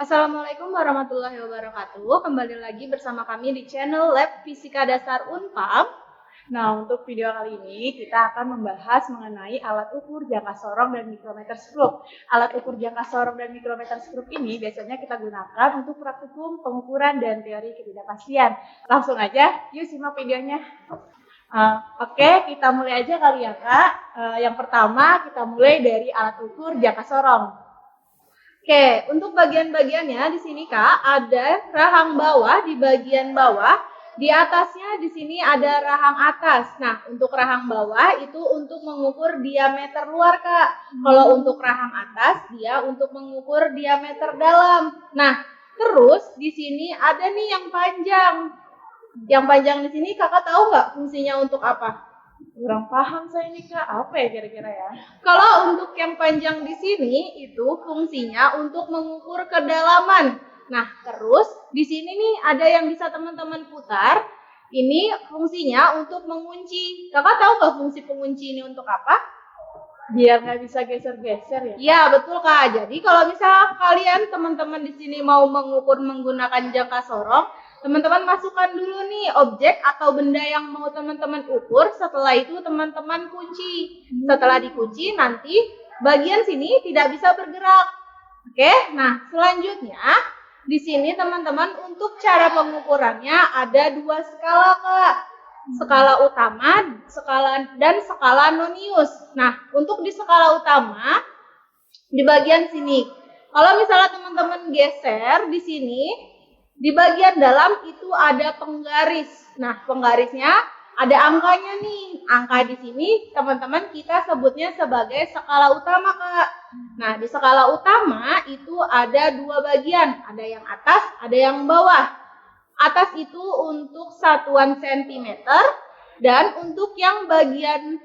Assalamualaikum warahmatullahi wabarakatuh. Kembali lagi bersama kami di channel Lab Fisika Dasar Unpam. Nah, untuk video kali ini kita akan membahas mengenai alat ukur jangka sorong dan mikrometer skrup. Alat ukur jangka sorong dan mikrometer skrup ini biasanya kita gunakan untuk praktikum, pengukuran, dan teori ketidakpastian. Langsung aja, yuk simak videonya. Oke, kita mulai aja kali ya Kak. Yang pertama kita mulai dari alat ukur jangka sorong. Oke, untuk bagian-bagiannya di sini Kak ada rahang bawah di bagian bawah, di atasnya di sini ada rahang atas. Nah, untuk rahang bawah itu untuk mengukur diameter luar Kak. Kalau untuk rahang atas dia untuk mengukur diameter dalam. Nah, terus di sini ada nih yang panjang. Yang panjang di sini Kakak tahu nggak fungsinya untuk apa? Kurang paham saya nih Kak, apa ya kira-kira ya? Kalau untuk yang panjang di sini itu fungsinya untuk mengukur kedalaman. Nah, terus di sini nih ada yang bisa teman-teman putar. Ini fungsinya untuk mengunci. Kakak tahu nggak fungsi pengunci ini untuk apa? Biar nggak bisa geser-geser ya? Iya, betul Kak. Jadi kalau misal kalian teman-teman di sini mau mengukur menggunakan jangka sorong, teman-teman masukkan dulu nih objek atau benda yang mau teman-teman ukur. Setelah itu teman-teman kunci. Setelah dikunci nanti bagian sini tidak bisa bergerak. Oke, nah selanjutnya di sini teman-teman untuk cara pengukurannya ada dua skala Kak. Skala utama, dan skala nonius. Nah, untuk di skala utama di bagian sini. Kalau misalnya teman-teman geser di sini, di bagian dalam itu ada penggaris. Nah, penggarisnya ada angkanya nih. Angka di sini teman-teman kita sebutnya sebagai skala utama, Kak. Nah, di skala utama itu ada dua bagian. Ada yang atas, ada yang bawah. Atas itu untuk satuan sentimeter dan untuk yang bagian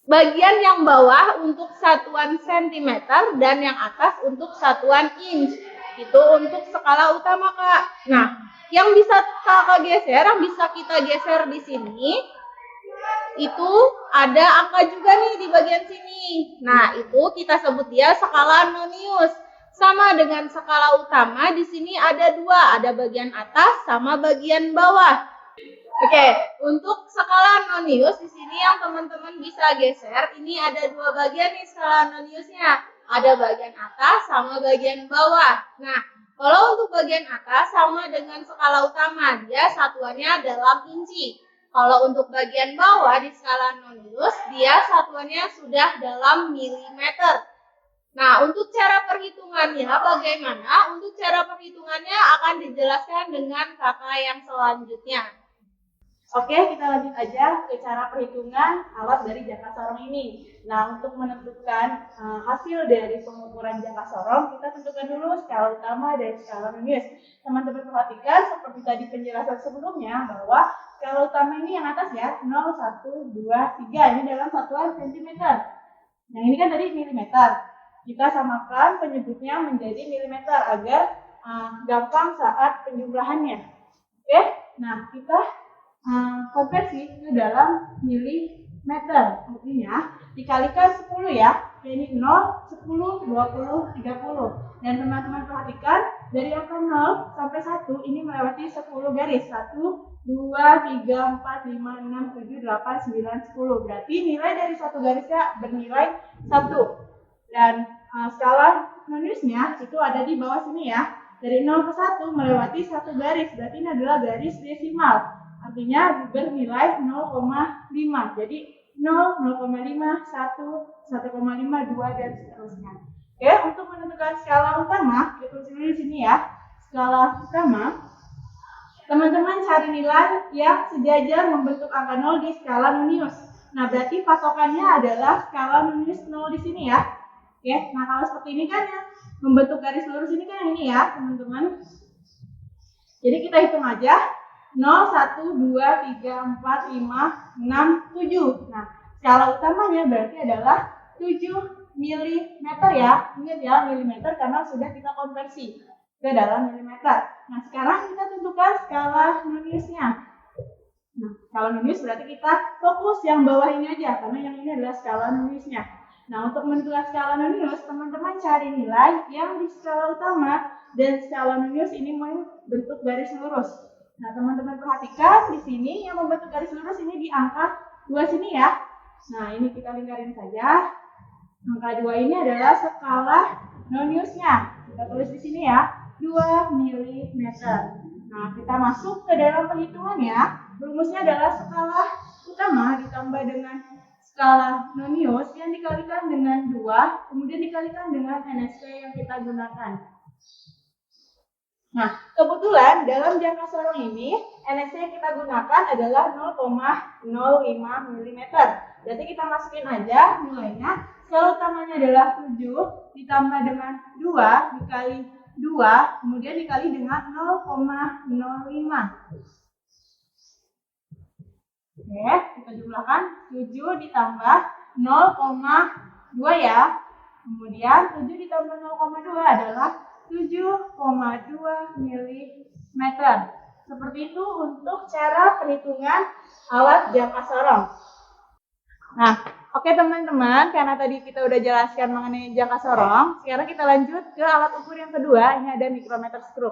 bagian yang bawah untuk satuan sentimeter dan yang atas untuk satuan inch. Itu untuk skala utama, Kak. Nah, yang bisa Kakak geser, yang bisa kita geser di sini itu ada angka juga nih di bagian sini. Nah, itu kita sebut dia skala nonius. Sama dengan skala utama, di sini ada dua, ada bagian atas sama bagian bawah. Oke, untuk skala nonius di sini yang teman-teman bisa geser, ini ada dua bagian nih skala noniusnya. Ada bagian atas sama bagian bawah. Nah, kalau untuk bagian atas sama dengan skala utama, dia satuannya dalam inci. Kalau untuk bagian bawah di skala nonius, dia satuannya sudah dalam milimeter. Nah, untuk cara perhitungannya bagaimana? Untuk cara perhitungannya akan dijelaskan dengan kakak yang selanjutnya. Oke, kita lanjut aja ke cara perhitungan alat dari jangka sorong ini. Nah, untuk menentukan hasil dari pengukuran jangka sorong, kita tentukan dulu skala utama dan skala nonius. Teman-teman perhatikan seperti tadi penjelasan sebelumnya bahwa skala utama ini yang atas ya, 0, 1, 2, 3. Ini dalam satuan sentimeter. Yang ini kan tadi milimeter. Kita samakan penyebutnya menjadi milimeter agar gampang saat penjumlahannya. Oke, nah kita konversi ke dalam milimeter. Artinya dikalikan 10 ya. Ini 0, 10, 20, 30. Dan teman-teman perhatikan dari angka 0 sampai 1 ini melewati 10 garis. 1, 2, 3, 4, 5, 6, 7, 8, 9, 10. Berarti nilai dari satu garisnya bernilai 1. Dan skala noniusnya itu ada di bawah sini ya. Dari 0 ke 1 melewati satu garis. Berarti ini adalah garis desimal. Artinya bernilai 0,5. Jadi 0, 0,5, 1, 1,5, 2 dan seterusnya. Oke, untuk menentukan skala utama, kita tulis di sini ya. Skala utama, teman-teman cari nilai yang sejajar membentuk angka 0 di skala nonius. Nah, berarti patokannya adalah skala nonius 0 di sini ya. Oke, nah kalau seperti ini kan ya, membentuk garis lurus ini kan yang ini ya, teman-teman. Jadi kita hitung aja. 0, 1, 2, 3, 4, 5, 6, 7. Nah, skala utamanya berarti adalah 7 mm ya. Ingat ya, milimeter karena sudah kita konversi ke dalam milimeter. Nah, sekarang kita tentukan skala noniusnya. Nah, skala nonius berarti kita fokus yang bawah ini aja karena yang ini adalah skala noniusnya. Nah, untuk menentukan skala nonius, teman-teman cari nilai yang di skala utama dan skala nonius ini membentuk garis lurus. Nah, teman-teman perhatikan di sini yang membentuk garis lurus ini di angka 2 sini ya. Nah, ini kita lingkarin saja. Angka 2 ini adalah skala noniusnya. Kita tulis di sini ya, 2 mm. Nah, kita masuk ke dalam perhitungan ya. Rumusnya adalah skala utama ditambah dengan skala nonius yang dikalikan dengan 2, kemudian dikalikan dengan NSP yang kita gunakan. Nah, kebetulan dalam jangka sorong ini, NSP yang kita gunakan adalah 0,05 mm. Berarti kita masukin aja nilainya. Skala utamanya adalah 7 ditambah dengan 2 dikali 2, kemudian dikali dengan 0,05. Oke, kita jumlahkan 7 ditambah 0,2 ya. Kemudian 7 ditambah 0,2 adalah 7,2 mm. Seperti itu untuk cara perhitungan alat jangka sorong. Nah, oke teman-teman, karena tadi kita udah jelaskan mengenai jangka sorong, sekarang kita lanjut ke alat ukur yang kedua, ini ada micrometer screw.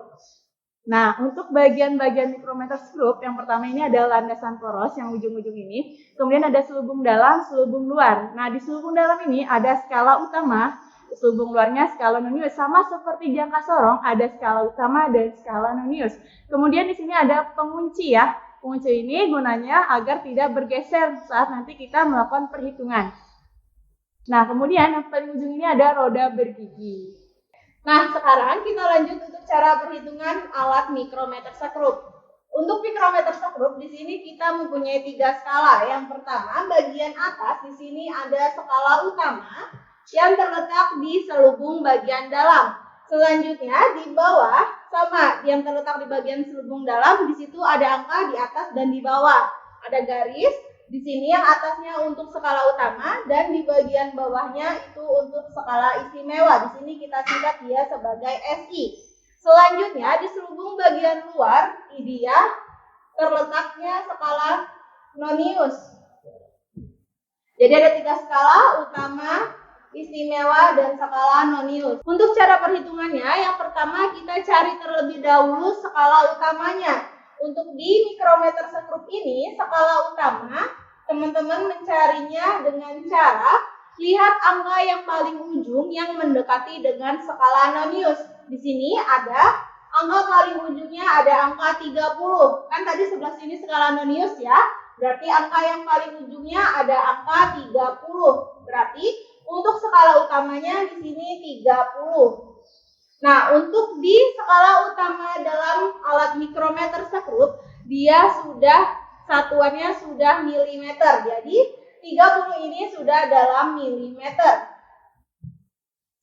Nah, untuk bagian-bagian micrometer screw, yang pertama ini adalah landasan poros yang ujung-ujung ini, kemudian ada selubung dalam, selubung luar. Nah, di selubung dalam ini ada skala utama, selubung luarnya skala nonius, sama seperti jangka sorong, ada skala utama dan skala nonius. Kemudian di sini ada pengunci ya. Pengunci ini gunanya agar tidak bergeser saat nanti kita melakukan perhitungan. Nah, kemudian yang paling ujung ini ada roda bergigi. Nah, sekarang kita lanjut untuk cara perhitungan alat micrometer screw. Untuk micrometer screw di sini kita mempunyai 3 skala. Yang pertama, bagian atas di sini ada skala utama yang terletak di selubung bagian dalam. Selanjutnya di bawah sama yang terletak di bagian selubung dalam, di situ ada angka di atas dan di bawah. Ada garis di sini yang atasnya untuk skala utama dan di bagian bawahnya itu untuk skala istimewa. Di sini kita singkat dia sebagai SI. Selanjutnya di selubung bagian luar dia terletaknya skala nonius. Jadi ada 3 skala utama, istimewa, dan skala nonius. Untuk cara perhitungannya, yang pertama kita cari terlebih dahulu skala utamanya. Untuk di micrometer screw ini, skala utama, teman-teman mencarinya dengan cara lihat angka yang paling ujung yang mendekati dengan skala nonius. Di sini ada angka paling ujungnya ada angka 30. Kan tadi sebelah sini skala nonius ya. Berarti angka yang paling ujungnya ada angka 30. Berarti untuk skala utamanya di sini 30. Nah, untuk di skala utama dalam alat micrometer screw, dia sudah satuannya sudah milimeter. Jadi 30 ini sudah dalam milimeter.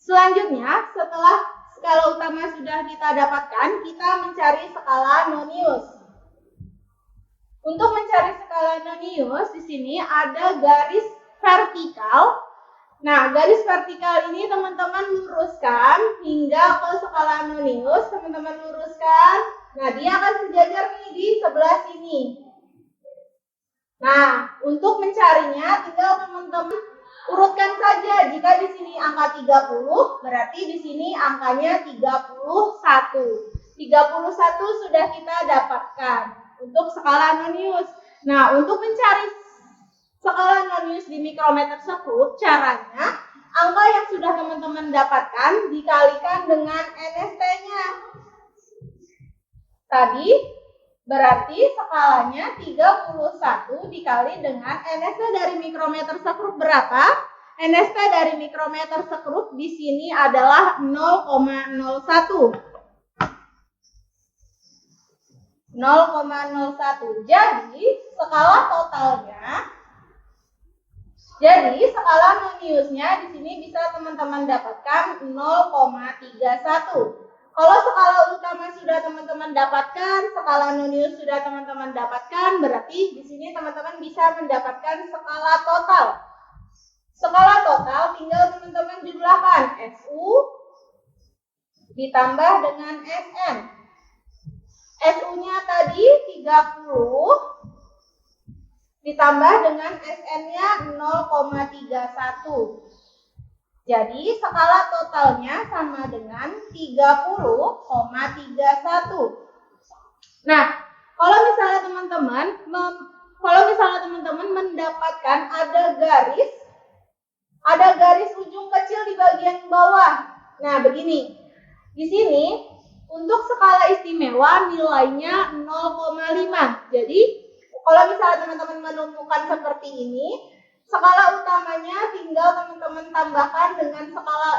Selanjutnya, setelah skala utama sudah kita dapatkan, kita mencari skala nonius. Untuk mencari skala nonius, di sini ada garis vertikal. Nah, garis vertikal ini teman-teman luruskan hingga ke skala nonius, teman-teman luruskan. Nah, dia akan sejajar nih di sebelah sini. Nah, untuk mencarinya tinggal teman-teman urutkan saja. Jika di sini angka 30, berarti di sini angkanya 31. 31 sudah kita dapatkan untuk skala nonius. Nah, untuk mencari skala nonius di micrometer screw, caranya angka yang sudah teman-teman dapatkan dikalikan dengan NST-nya. Tadi berarti skalanya 31 dikali dengan NST dari micrometer screw berapa? NST dari micrometer screw di sini adalah 0,01. 0,01. Jadi skala totalnya, jadi skala noniusnya di sini bisa teman-teman dapatkan 0,31. Kalau skala utama sudah teman-teman dapatkan, skala nonius sudah teman-teman dapatkan, berarti di sini teman-teman bisa mendapatkan skala total. Skala total tinggal teman-teman jumlahkan SU ditambah dengan SN. SU-nya tadi 30 ditambah dengan SN-nya 0,31. Jadi skala totalnya sama dengan 30,31. Nah, kalau misalnya teman-teman mendapatkan ada garis ujung kecil di bagian bawah. Nah, begini. Di sini untuk skala istimewa nilainya 0,5. Jadi, kalau misalnya teman-teman menemukan seperti ini, skala utamanya tinggal teman-teman tambahkan dengan skala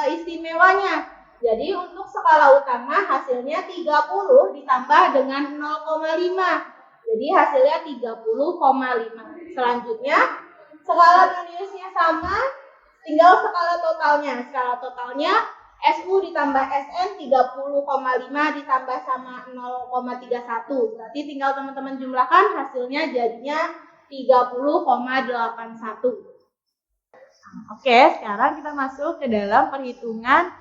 istimewanya. Jadi untuk skala utama hasilnya 30 ditambah dengan 0,5. Jadi hasilnya 30,5. Selanjutnya skala radiusnya sama, tinggal skala totalnya. Skala totalnya SU ditambah SN 30,5 ditambah sama 0,31. Berarti tinggal teman-teman jumlahkan, hasilnya jadinya 30,81. Oke, sekarang kita masuk ke dalam perhitungan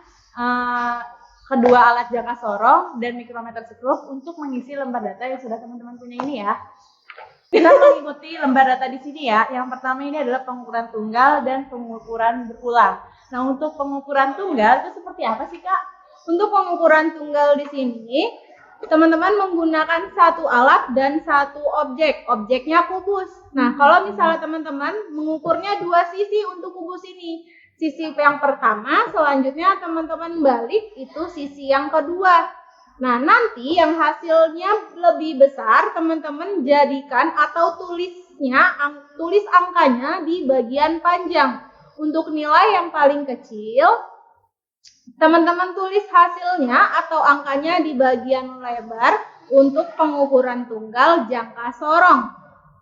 kedua alat jangka sorong dan mikrometer skrup untuk mengisi lembar data yang sudah teman-teman punya ini ya. Kita mengikuti lembar data di sini ya. Yang pertama ini adalah pengukuran tunggal dan pengukuran berulang. Nah, untuk pengukuran tunggal itu seperti apa sih, Kak? Untuk pengukuran tunggal di sini, teman-teman menggunakan satu alat dan satu objek. Objeknya kubus. Nah, kalau misalnya teman-teman mengukurnya dua sisi untuk kubus ini. Sisi yang pertama, selanjutnya teman-teman balik itu sisi yang kedua. Nah, nanti yang hasilnya lebih besar, teman-teman jadikan atau tulis angkanya di bagian panjang. Untuk nilai yang paling kecil, teman-teman tulis hasilnya atau angkanya di bagian lebar untuk pengukuran tunggal jangka sorong.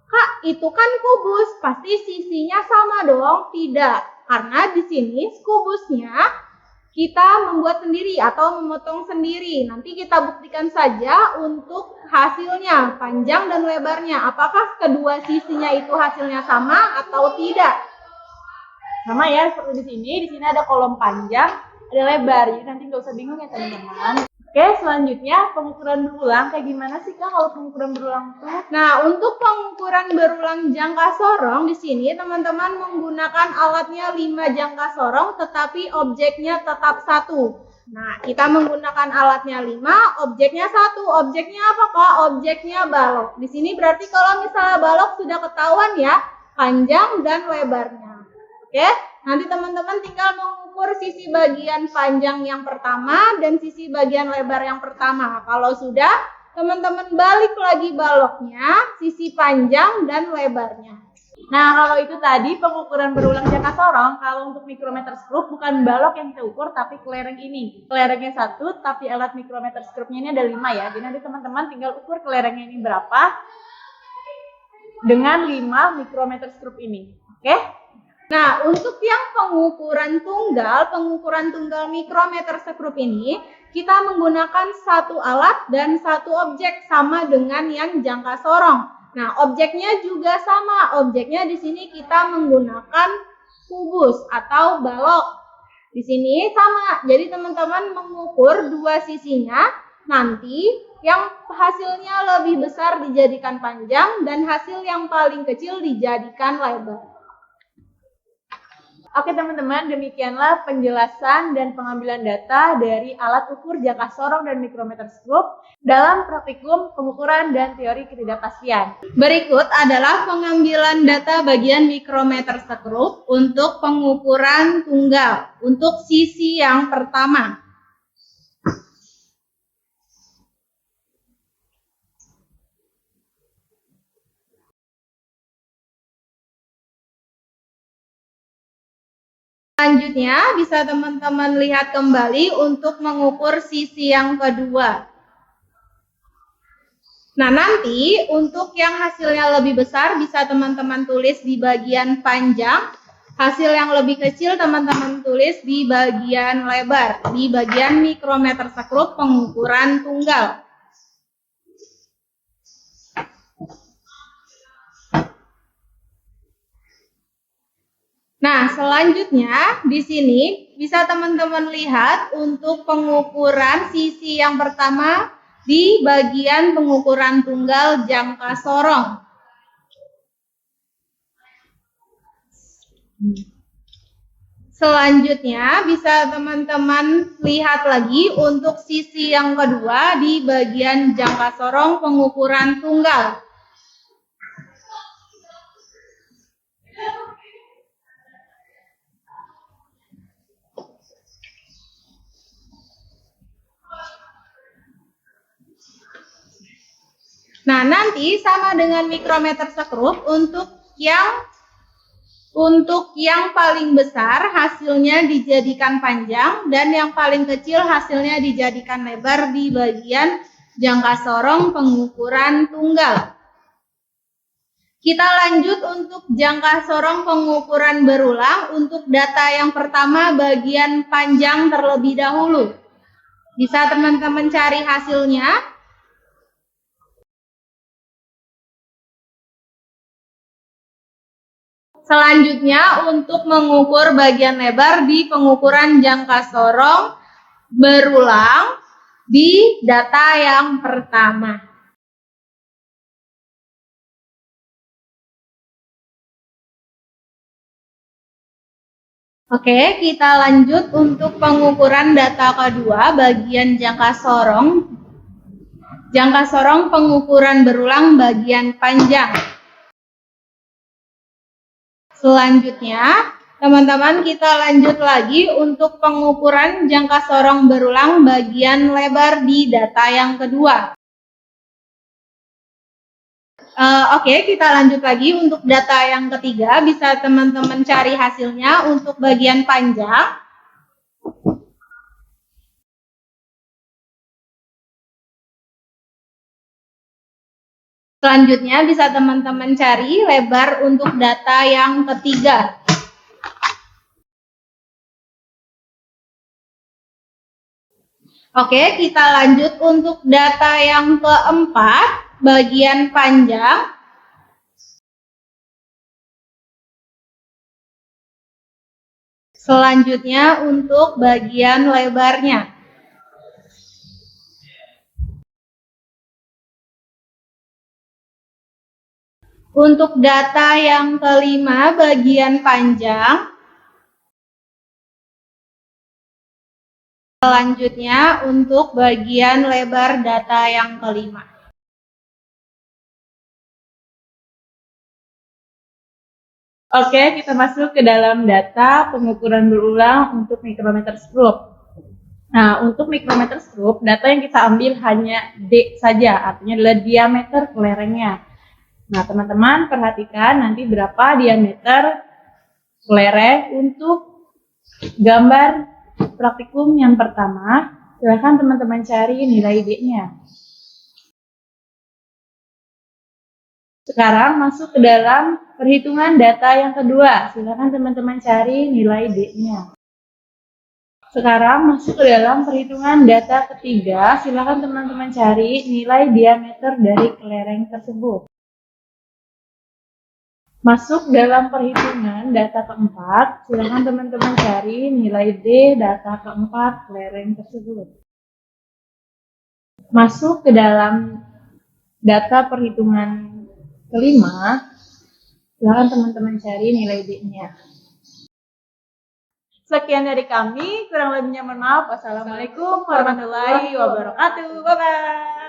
Kak, itu kan kubus, pasti sisinya sama dong? Tidak, karena di sini kubusnya kita membuat sendiri atau memotong sendiri. Nanti kita buktikan saja untuk hasilnya, panjang dan lebarnya. Apakah kedua sisinya itu hasilnya sama atau tidak? Sama ya, seperti di sini. Di sini ada kolom panjang, ada lebar. Jadi nanti nggak usah bingung ya teman-teman. Oke, selanjutnya pengukuran berulang. Kayak gimana sih Kak kalau pengukuran berulang tuh? Nah, untuk pengukuran berulang jangka sorong di sini teman-teman menggunakan alatnya 5 jangka sorong tetapi objeknya tetap 1. Nah, kita menggunakan alatnya 5, objeknya 1. Objeknya apa Kak? Objeknya balok. Di sini berarti kalau misalnya balok sudah ketahuan ya panjang dan lebarnya. Oke, nanti teman-teman tinggal mengukur sisi bagian panjang yang pertama dan sisi bagian lebar yang pertama. Kalau sudah, teman-teman balik lagi baloknya, sisi panjang dan lebarnya. Nah, kalau itu tadi pengukuran berulang jangka sorong, kalau untuk mikrometer skrup bukan balok yang kita ukur, tapi kelereng ini. Kelerengnya 1, tapi alat mikrometer skrupnya ini ada 5 ya. Jadi nanti teman-teman tinggal ukur kelerengnya ini berapa dengan 5 mikrometer skrup ini. Oke? Nah, untuk yang pengukuran tunggal mikrometer skrup ini, kita menggunakan satu alat dan satu objek sama dengan yang jangka sorong. Nah, objeknya juga sama. Objeknya di sini kita menggunakan kubus atau balok. Di sini sama. Jadi teman-teman mengukur dua sisinya, nanti yang hasilnya lebih besar dijadikan panjang dan hasil yang paling kecil dijadikan lebar. Oke teman-teman, demikianlah penjelasan dan pengambilan data dari alat ukur jangka sorong dan mikrometer skrup dalam praktikum pengukuran dan teori ketidakpastian. Berikut adalah pengambilan data bagian mikrometer skrup untuk pengukuran tunggal untuk sisi yang pertama. Selanjutnya bisa teman-teman lihat kembali untuk mengukur sisi yang kedua. Nah, nanti untuk yang hasilnya lebih besar bisa teman-teman tulis di bagian panjang. Hasil yang lebih kecil teman-teman tulis di bagian lebar, di bagian mikrometer skrup pengukuran tunggal. Nah, selanjutnya di sini bisa teman-teman lihat untuk pengukuran sisi yang pertama di bagian pengukuran tunggal jangka sorong. Selanjutnya bisa teman-teman lihat lagi untuk sisi yang kedua di bagian jangka sorong pengukuran tunggal. Nah, nanti sama dengan mikrometer sekrup untuk yang paling besar hasilnya dijadikan panjang dan yang paling kecil hasilnya dijadikan lebar di bagian jangka sorong pengukuran tunggal. Kita lanjut untuk jangka sorong pengukuran berulang untuk data yang pertama bagian panjang terlebih dahulu. Bisa teman-teman cari hasilnya. Selanjutnya untuk mengukur bagian lebar di pengukuran jangka sorong berulang di data yang pertama. Oke, kita lanjut untuk pengukuran data kedua bagian jangka sorong. Jangka sorong pengukuran berulang bagian panjang. Selanjutnya, teman-teman kita lanjut lagi untuk pengukuran jangka sorong berulang bagian lebar di data yang kedua. Oke, kita lanjut lagi untuk data yang ketiga. Bisa teman-teman cari hasilnya untuk bagian panjang. Selanjutnya bisa teman-teman cari lebar untuk data yang ketiga. Oke, kita lanjut untuk data yang keempat, bagian panjang. Selanjutnya untuk bagian lebarnya. Untuk data yang kelima, bagian panjang. Selanjutnya untuk bagian lebar data yang kelima. Oke, kita masuk ke dalam data pengukuran berulang untuk mikrometer skrup. Nah, untuk mikrometer skrup, data yang kita ambil hanya D saja, artinya adalah diameter kelerengnya. Nah, teman-teman perhatikan nanti berapa diameter kelereng untuk gambar praktikum yang pertama. Silahkan teman-teman cari nilai D-nya. Sekarang masuk ke dalam perhitungan data yang kedua. Silahkan teman-teman cari nilai D-nya. Sekarang masuk ke dalam perhitungan data ketiga. Silahkan teman-teman cari nilai diameter dari kelereng tersebut. Masuk dalam perhitungan data keempat, silakan teman-teman cari nilai D data keempat kelereng tersebut. Masuk ke dalam data perhitungan kelima, silakan teman-teman cari nilai D-nya. Sekian dari kami, kurang lebihnya mohon maaf. Wassalamualaikum warahmatullahi wabarakatuh. Bye-bye.